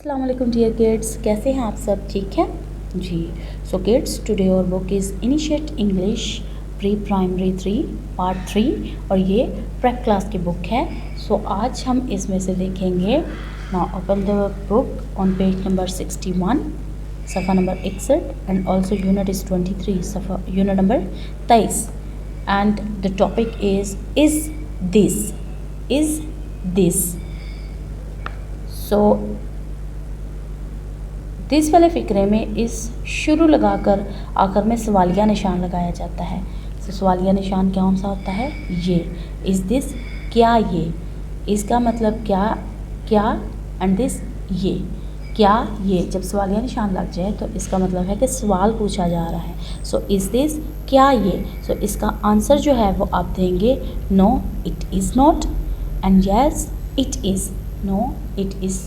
अस्सलाम वालेकुम dear kids, कैसे हैं आप सब? ठीक है जी। सो किड्स, टुडे और book is initiate English pre primary 3 part 3 और ये प्रेप क्लास की बुक है। सो आज हम इसमें से देखेंगे। Now open the book on page number 61, सफ़ा number 61 and also unit is 23, सफ़ा unit number 23 and the topic is this. So this वाले फ़िक्रे में इस शुरू लगाकर आखिर में सवालिया निशान लगाया जाता है। तो सवालिया निशान कौन सा होता है? ये इज़ दिस, क्या ये, इसका मतलब क्या एंड दिस ये, क्या ये। जब सवालिया निशान लग जाए तो इसका मतलब है कि सवाल पूछा जा रहा है। सो इज़ दिस, क्या ये। सो इसका आंसर जो है वो आप देंगे no it is not and yes it is, no it is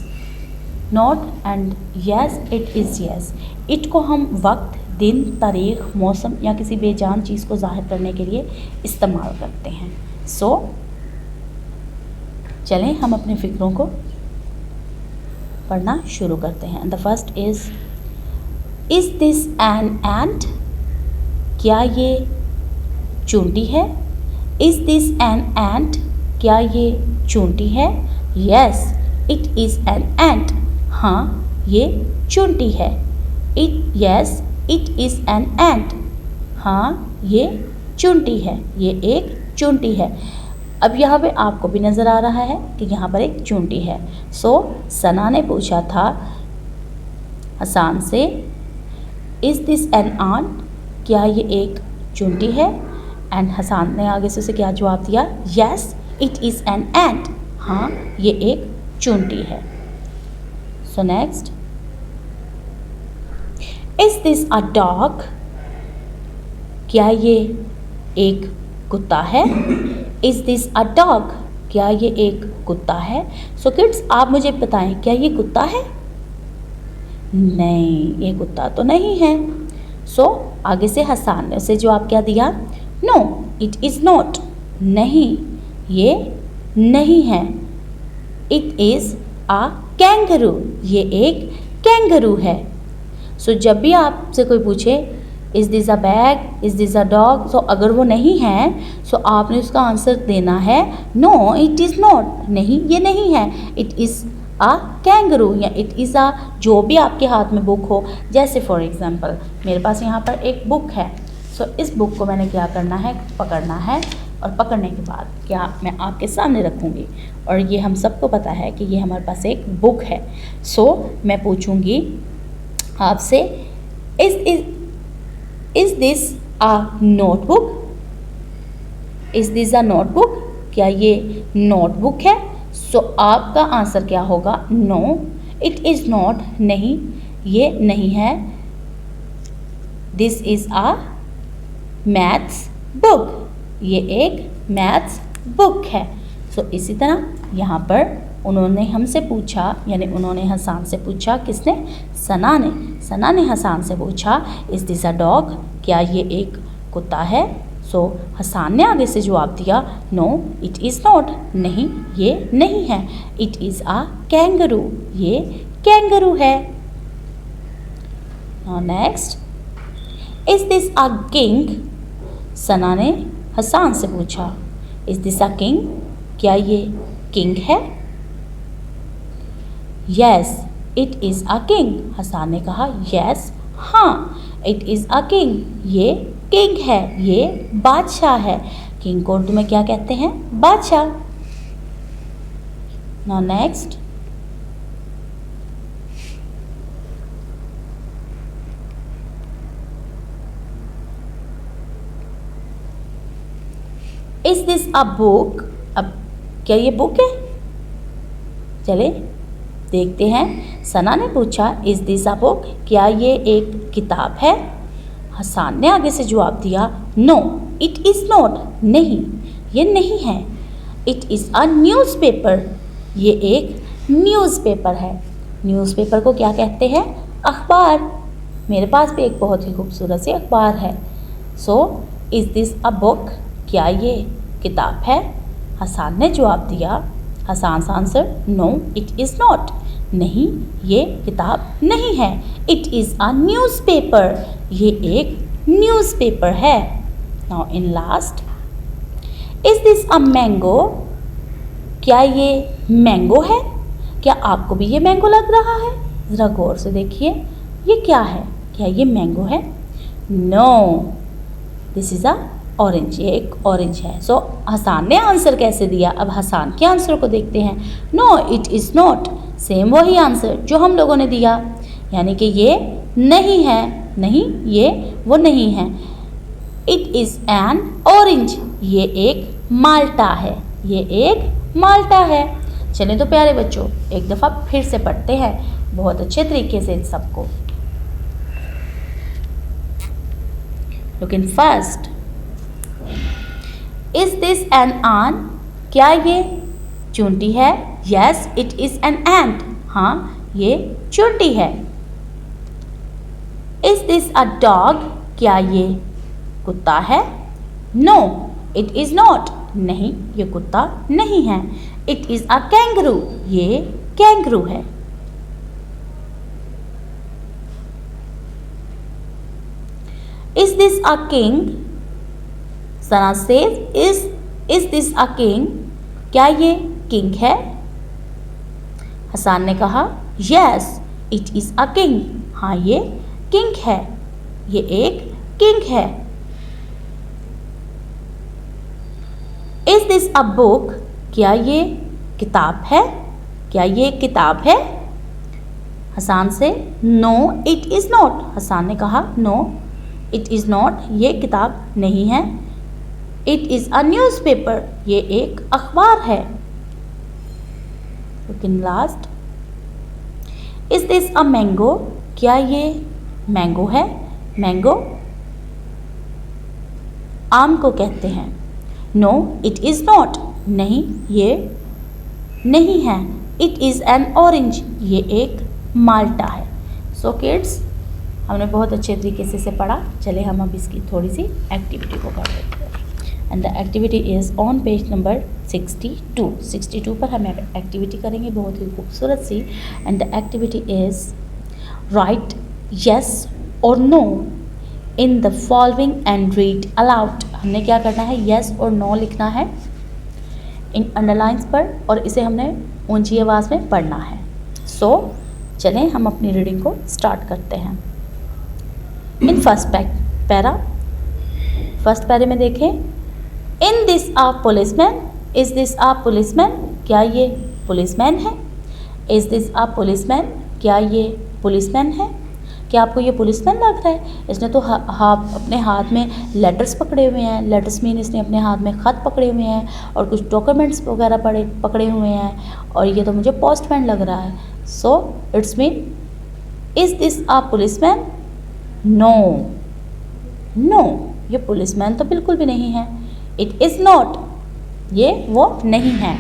not and yes it is yes. It को हम वक्त, दिन, तारीख, मौसम या किसी बेजान चीज़ को ज़ाहिर करने के लिए इस्तेमाल करते हैं। सो चलें हम अपने फ़िक्रों को पढ़ना शुरू करते हैं। The first is this an ant, क्या ये चूंटी है। इज़ दिस एन एंट, क्या ये चूंटी है। Yes it is an ant, हाँ ये चूंटी है। Yes it is an ant, हाँ ये चूंटी है, ये एक चूंटी है। अब यहाँ पे आपको भी नज़र आ रहा है कि यहाँ पर एक चूंटी है। सो सना ने पूछा था हसान से, इज़ दिस एन आंट, क्या ये एक चूंटी है। एंड हसान ने आगे से उसे क्या जवाब दिया? Yes it is an ant, हाँ ये एक चूंटी है। So next, is this a dog, क्या ये एक कुत्ता है। इज़ दिस अ डॉग, क्या ये एक कुत्ता है। सो किड्स आप मुझे बताएं, क्या ये कुत्ता है? नहीं, ये कुत्ता तो नहीं है। सो आगे से हसान ने उसे जवाब क्या दिया? नो इट इज़ नॉट, नहीं ये नहीं है। इट इज़ अ कैंगरू, ये एक कैंगरू है। सो जब भी आपसे कोई पूछे is this a bag, is this a dog, so अगर वो नहीं है सो आपने उसका आंसर देना है नो इट इज़ नॉट, नहीं ये नहीं है। इट इज़ अ कैंगरू या इट इज़ अ, जो भी आपके हाथ में बुक हो। जैसे फॉर एग्जांपल मेरे पास यहाँ पर एक बुक है। सो इस बुक को मैंने क्या करना है? पकड़ना है और पकड़ने के बाद क्या मैं आपके सामने रखूँगी और ये हम सबको पता है कि ये हमारे पास एक बुक है। सो मैं पूछूँगी आपसे, is this a notebook. Is this a notebook, क्या ये नोटबुक है। सो आपका आंसर क्या होगा? नो इट इज़ नॉट, नहीं ये नहीं है। This is a maths book, ये एक मैथ्स बुक है। सो इसी तरह यहाँ पर उन्होंने हमसे पूछा, यानी उन्होंने हसान से पूछा, किसने? सना ने। सना ने हसान से पूछा इज़ दिस अ डॉग, क्या ये एक कुत्ता है। सो हसान ने आगे से जवाब दिया नो इट इज़ नॉट, नहीं ये नहीं है। इट इज़ अ कैंगरू, ये कैंगरू है। Now next, is this a king. Sana ने हसान से पूछा इज़ दिस अ किंग, क्या ये किंग है। Yes it is a king, Hasan ने कहा यस हाँ इट इज़ अ किंग, ये किंग है, ये बादशाह है। किंग को उर्दू में क्या कहते हैं? बादशाह। Now next, is this a book. अब क्या ये बुक है? चले देखते हैं। सना ने पूछा इज़ दिस अ बुक, क्या ये एक किताब है। हसान ने आगे से जवाब दिया नो इट इज़ नॉट, नहीं ये नहीं है। इट इज़ अ न्यूज़पेपर, ये एक न्यूज़पेपर है। न्यूज़पेपर को क्या कहते हैं? अखबार। मेरे पास भी एक बहुत ही खूबसूरत सी अखबार है। So is this a book, क्या ये किताब है। हसान ने जवाब दिया, Hasan's answer no it is not, नहीं, ये किताब नहीं है। इट इज़ अ न्यूज़पेपर, ये एक न्यूज़पेपर है। Now in last, is this a mango, क्या ये मैंगो है? क्या आपको भी ये मैंगो लग रहा है? ज़रा गौर से देखिए, ये क्या है? क्या ये मैंगो है? No, this is a orange, ये एक ऑरेंज है। सो हसान ने आंसर कैसे दिया? अब हसान के आंसर को देखते हैं। No it is not, same वही आंसर जो हम लोगों ने दिया, यानी कि ये नहीं है। नहीं, ये वो नहीं है। इट इज़ एन ऑरेंज, ये एक माल्टा है। ये एक माल्टा है। चलें तो प्यारे बच्चों, एक दफ़ा फिर से पढ़ते हैं बहुत अच्छे तरीके से इन सबको। लेकिन फर्स्ट, इज दिस एन आन, क्या ये चूंटी है? Yes it is an ant, हाँ ये चूंटी है। इज दिस अ डॉग, क्या ये कुत्ता है? नो इट इज नॉट, नहीं ये कुत्ता नहीं है। इट इज अ कैंगरू, ये कैंगरू है। Is this a king, Sana says is this a king, क्या ये किंग है? हसान ने कहा yes it is a king, हाँ ये किंग है, ये एक किंग है। इज दिस अ बुक, क्या ये किताब है? क्या ये किताब है? हसान से no it is not, Hasan ने कहा नो इट इज़ नॉट, ये किताब नहीं है। इट इज़ अ न्यूज़पेपर, ये एक अखबार है। लेकिन last, is this a mango, क्या ये मैंगो है? मैंगो आम को कहते हैं। नो इट इज़ नॉट, नहीं ये नहीं है। इट इज़ एन ऑरेंज, ये एक माल्टा है। सो किड्स, हमने बहुत अच्छे तरीके से इसे पढ़ा। चले हम अब इसकी थोड़ी सी एक्टिविटी को कर लेते हैं। And the activity is on page number 62 पर हम एक्टिविटी करेंगे, बहुत ही खूबसूरत सी। And the activity is write yes और no in the following and read aloud. हमने क्या करना है? येस और नो लिखना है इन अंडरलाइंस पर, और इसे हमने ऊंची आवाज़ में पढ़ना है। सो चलें हम अपनी रीडिंग को स्टार्ट करते हैं। इन फर्स्ट पैरे में देखें, in this a policeman, is this a policeman, क्या ये पुलिसमैन है? इज़ दिस आ पुलिसमैन, क्या ये पुलिसमैन है? क्या आपको ये पुलिसमैन लग रहा है? इसने तो अपने हाथ में लेटर्स पकड़े हुए हैं। लेटर्स मीन इसने अपने हाथ में ख़त पकड़े हुए हैं और कुछ डॉक्यूमेंट्स वगैरह पकड़े हुए हैं, और ये तो मुझे पोस्टमैन लग रहा है। So it's mean, is this a policeman? No, no ये पुलिसमैन तो बिल्कुल भी नहीं है। इट इज़ नॉट, ये वो नहीं है।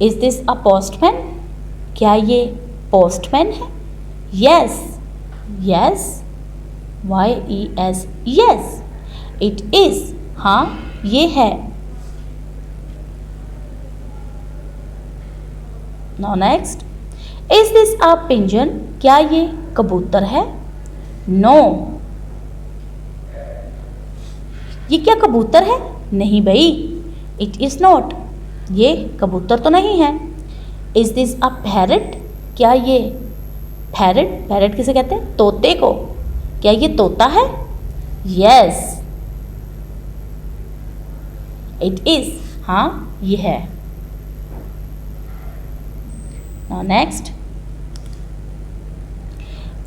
इज़ दिस अ पोस्टमैन, क्या ये पोस्टमैन है? Yes, yes YES, yes. It is, हाँ ये है। Now next, is this a pigeon, क्या ये कबूतर है? नो, ये क्या कबूतर है? नहीं भाई, इट इज़ नॉट, ये कबूतर तो नहीं है। इज़ दिस अ पैरट, क्या ये पैरट किसे कहते हैं? तोते को, क्या ये तोता है? यस, इट इज़, हाँ ये है। Now next,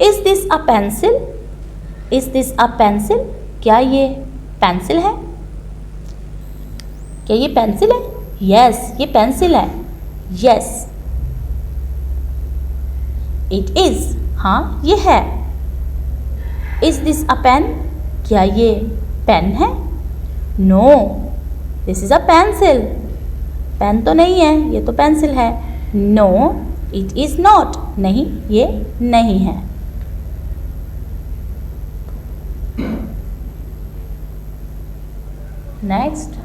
is this a pencil, is this a pencil, क्या ये पेंसिल है? क्या ये पेंसिल है? यस, ये पेंसिल है। यस, इट इज़, हाँ ये है। इज़ दिस अ पेन, क्या ये पेन है? No, this is a pencil, pen तो नहीं है, ये तो पेंसिल है। नो इट इज़ नॉट, नहीं ये नहीं है। Next,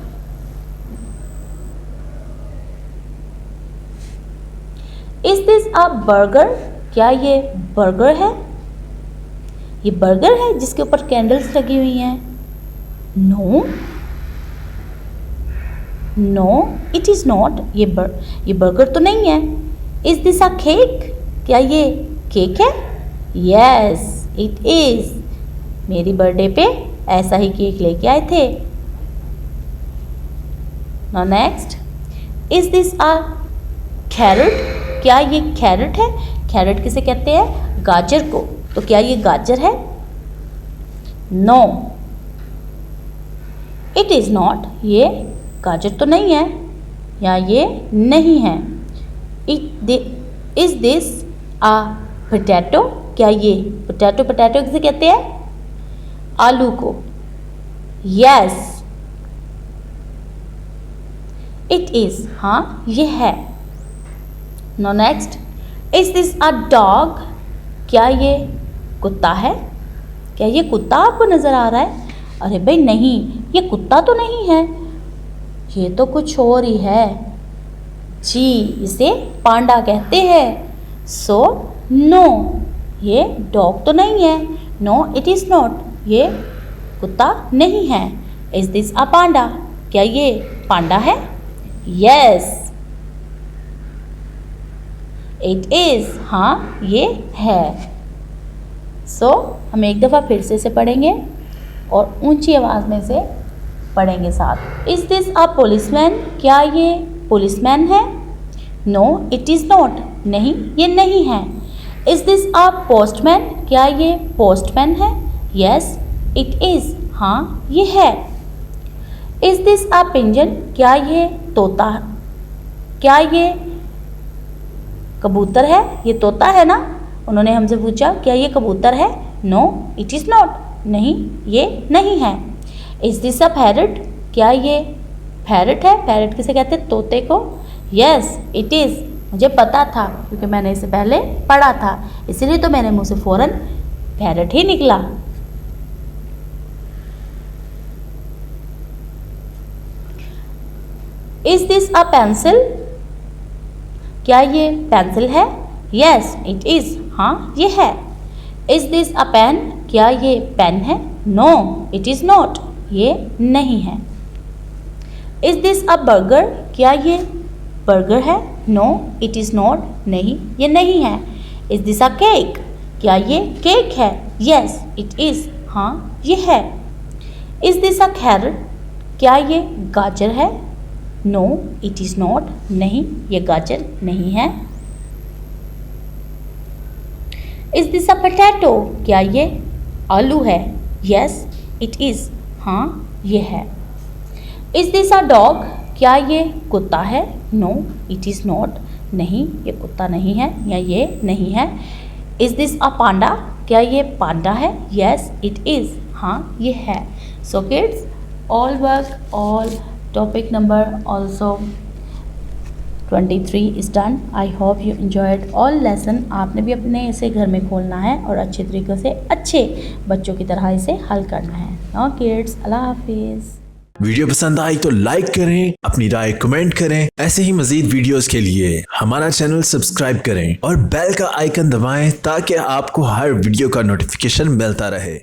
is this a burger? क्या ये बर्गर है? ये बर्गर है जिसके ऊपर कैंडल्स लगी हुई हैं? No, no it is not. ये बर्गर तो नहीं है। Is this a cake? क्या ये केक है? Yes it is. मेरी बर्थडे पे ऐसा ही केक लेके आए थे। Now next, is this a carrot? क्या ये कैरेट है? कैरेट किसे कहते हैं? गाजर को। तो क्या ये गाजर है? No it is not. ये गाजर तो नहीं है या ये नहीं है। Is this a potato? क्या ये पोटैटो किसे कहते हैं? आलू को। Yes it is. हाँ ये है। No next, is this a dog? क्या ये कुत्ता है? क्या ये कुत्ता आपको नज़र आ रहा है? अरे भाई नहीं, ये कुत्ता तो नहीं है, ये तो कुछ और ही है जी। इसे पांडा कहते हैं। सो नो, ये डॉग तो नहीं है। No it is not. ये कुत्ता नहीं है। Is this a panda? क्या ये पांडा है? Yes it is. हाँ ये है। सो हम एक दफ़ा फिर से इसे पढ़ेंगे और ऊंची आवाज़ में से पढ़ेंगे साथ। Is this a policeman? क्या ये पुलिसमैन है? No it is not. नहीं ये नहीं है। Is this a postman? क्या ये पोस्टमैन है? Yes it is. हाँ ये है। Is this a pigeon? क्या ये तोता? क्या ये कबूतर है? ये तोता है ना? उन्होंने हमसे पूछा क्या ये कबूतर है? No it is not. नहीं ये नहीं है। Is this a parrot? क्या ये पैरट है? पैरट किसे कहते हैं? तोते को। Yes it is. मुझे पता था क्योंकि मैंने इसे पहले पढ़ा था, इसीलिए तो मेरे मुंह से फ़ौरन पैरट ही निकला। Is this a pencil? क्या ये पेंसिल है? Yes it is. हाँ ये है। Is this a pen? क्या ये पेन है? No it is not. ये नहीं है। Is this a burger? क्या ये बर्गर है? No it is not. नहीं ये नहीं है। Is this a cake? क्या ये केक है? Yes it is. हाँ ये है। Is this a carrot? क्या ये गाजर है? No it is not. नहीं ये गाजर नहीं है। Is this a potato? क्या ये आलू है? Yes it is. हाँ ये है। Is this a dog? क्या ये कुत्ता है? No it is not. नहीं ये कुत्ता नहीं है या ये नहीं है। Is this a panda? क्या ये पांडा है? Yes it is. हाँ ये है। So kids, all work, all topic number also 23 is done. I hope you enjoyed all lesson. आपने भी अपने इसे घर में खोलना है और अच्छे तरीके से अच्छे बच्चों की तरह इसे हल करना है। Now kids, अल्लाह हाफिज़। वीडियो पसंद आई तो लाइक करें, अपनी राय कमेंट करें। ऐसे ही मजीद वीडियोस के लिए हमारा चैनल सब्सक्राइब करें और बेल का आइकन दबाएं ताकि आपको हर वीडियो का नोटिफिकेशन मिलता रहे।